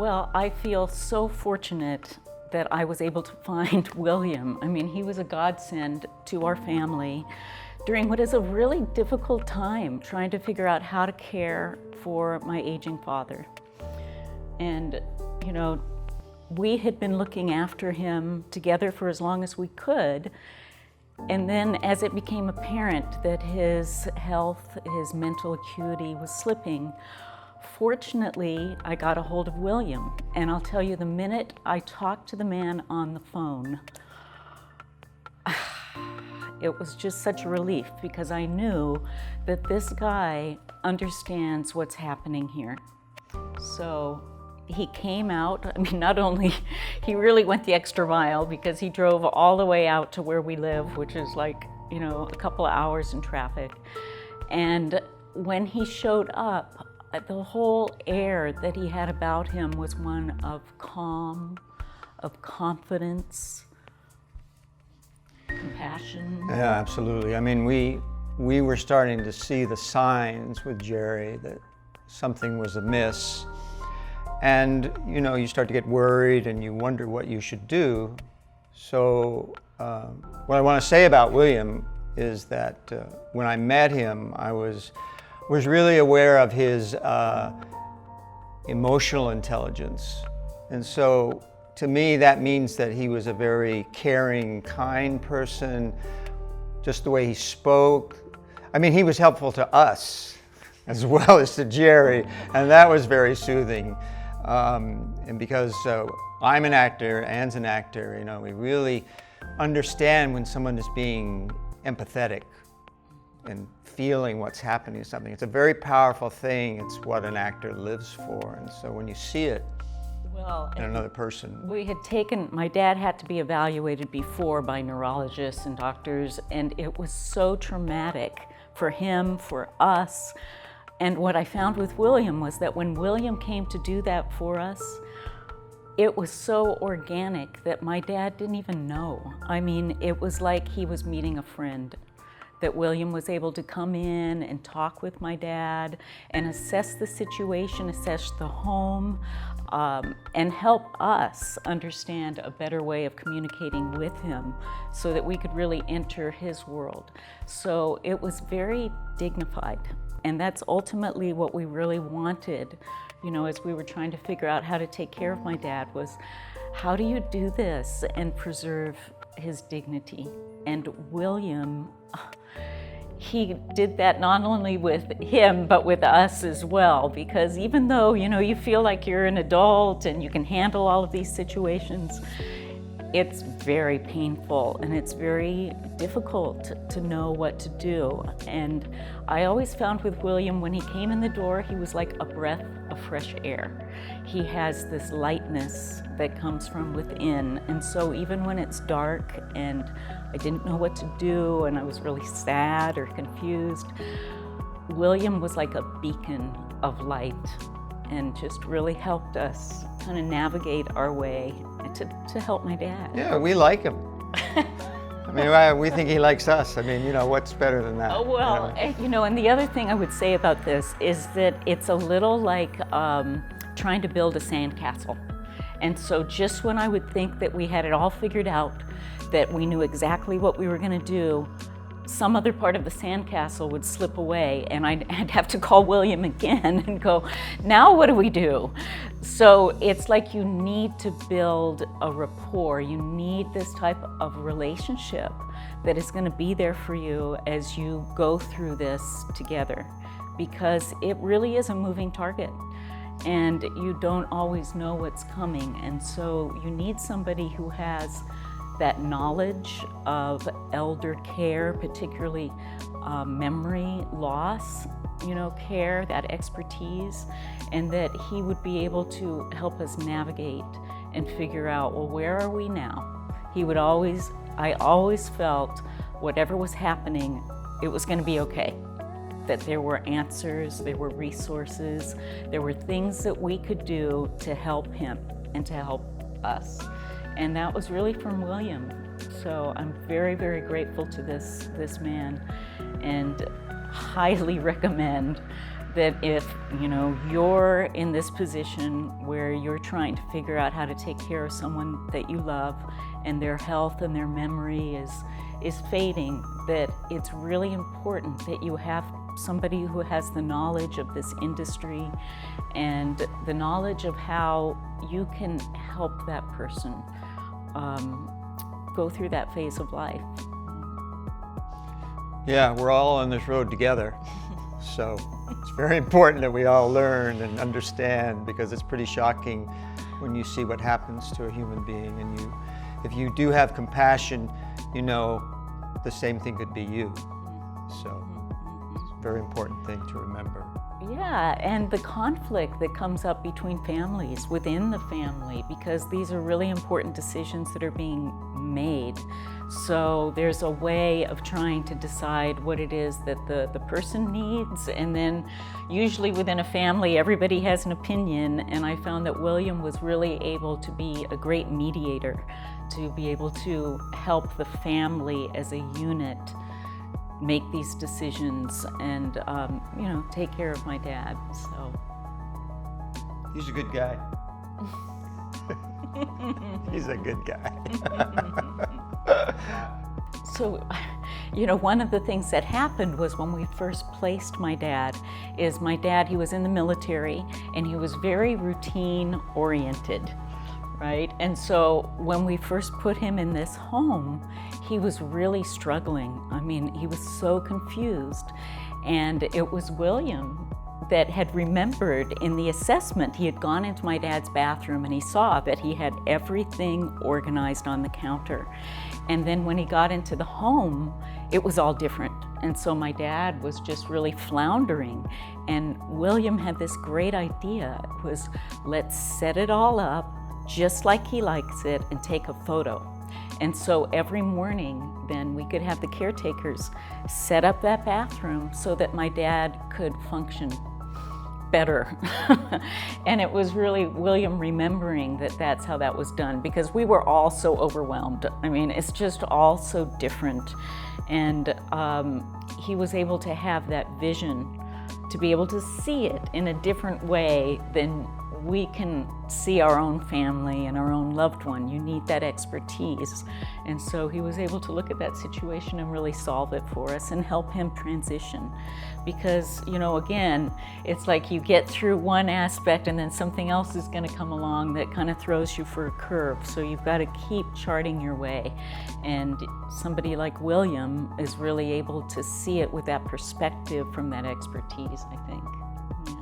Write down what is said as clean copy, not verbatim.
Well, I feel so fortunate that I was able to find William. I mean, he was a godsend to our family during what is a really difficult time, trying to figure out how to care for my aging father. And, you know, we had been looking after him together for as long as we could. And then as it became apparent that his health, his mental acuity was slipping, fortunately, I got a hold of William. And I'll tell you, the minute I talked to the man on the phone, it was just such a relief, because I knew that this guy understands what's happening here. So he came out. I mean, not only, he really went the extra mile, because he drove all the way out to where we live, which is like, you know, a couple of hours in traffic. And when he showed up, the whole air that he had about him was one of calm, of confidence, compassion. Yeah, absolutely. I mean, we were starting to see the signs with Jerry that something was amiss. And, you know, you start to get worried and you wonder what you should do. So what I want to say about William is that when I met him, I was really aware of his emotional intelligence. And so to me, that means that he was a very caring, kind person, just the way he spoke. I mean, he was helpful to us as well as to Jerry, and that was very soothing. And because I'm an actor, Ann's an actor, you know, we really understand when someone is being empathetic and feeling what's happening to something. It's a very powerful thing. It's what an actor lives for. And so when you see it in another person. My dad had to be evaluated before by neurologists and doctors, and it was so traumatic for him, for us. And what I found with William was that when William came to do that for us, it was so organic that my dad didn't even know. I mean, it was like he was meeting a friend, that William was able to come in and talk with my dad and assess the situation, assess the home, and help us understand a better way of communicating with him so that we could really enter his world. So it was very dignified. And that's ultimately what we really wanted, you know, as we were trying to figure out how to take care of my dad, was how do you do this and preserve his dignity? And William, he did that not only with him, but with us as well, because even though, you know, you feel like you're an adult and you can handle all of these situations, it's very painful and it's very difficult to know what to do. And I always found with William, when he came in the door, he was like a breath of fresh air. He has this lightness that comes from within. And so even when it's dark and I didn't know what to do and I was really sad or confused, William was like a beacon of light and just really helped us kind of navigate our way to help my dad. Yeah, we like him. I mean, we think he likes us. I mean, you know, what's better than that? Oh, well, you know, and the other thing I would say about this is that it's a little like trying to build a sandcastle. And so just when I would think that we had it all figured out, that we knew exactly what we were going to do, some other part of the sandcastle would slip away and I'd have to call William again and go, now what do we do? So it's like you need to build a rapport. You need this type of relationship that is going to be there for you as you go through this together, because it really is a moving target and you don't always know what's coming. And so you need somebody who has that knowledge of elder care, particularly memory loss, you know, care, that expertise, and that he would be able to help us navigate and figure out, well, where are we now? I always felt whatever was happening, it was going to be okay. That there were answers, there were resources, there were things that we could do to help him and to help us. And that was really from William. So I'm very, very grateful to this man and highly recommend that if, you know, you're in this position where you're trying to figure out how to take care of someone that you love and their health and their memory is fading, that it's really important that you have somebody who has the knowledge of this industry and the knowledge of how you can help that person go through that phase of life. Yeah, we're all on this road together. So it's very important that we all learn and understand, because it's pretty shocking when you see what happens to a human being. And if you do have compassion, you know the same thing could be you. So it's a very important thing to remember. Yeah, and the conflict that comes up between families, within the family, because these are really important decisions that are being made. So there's a way of trying to decide what it is that the person needs, and then usually within a family everybody has an opinion, and I found that William was really able to be a great mediator, to be able to help the family as a unit make these decisions and you know, take care of my dad. So He's a good guy. He's a good guy. So, you know, one of the things that happened was when we first placed my dad, he was in the military and he was very routine oriented, right? And so when we first put him in this home, he was really struggling. I mean, he was so confused. And it was William that had remembered in the assessment, he had gone into my dad's bathroom and he saw that he had everything organized on the counter. And then when he got into the home, it was all different. And so my dad was just really floundering. And William had this great idea. It was, let's set it all up just like he likes it and take a photo. And so every morning then we could have the caretakers set up that bathroom so that my dad could function better. And it was really William remembering that that's how that was done, because we were all so overwhelmed. I mean, it's just all so different. And he was able to have that vision, to be able to see it in a different way than we can see our own family and our own loved one. You need that expertise. And so he was able to look at that situation and really solve it for us and help him transition. Because, you know, again, it's like you get through one aspect and then something else is going to come along that kind of throws you for a curve. So you've got to keep charting your way. And somebody like William is really able to see it with that perspective from that expertise, I think. Yeah.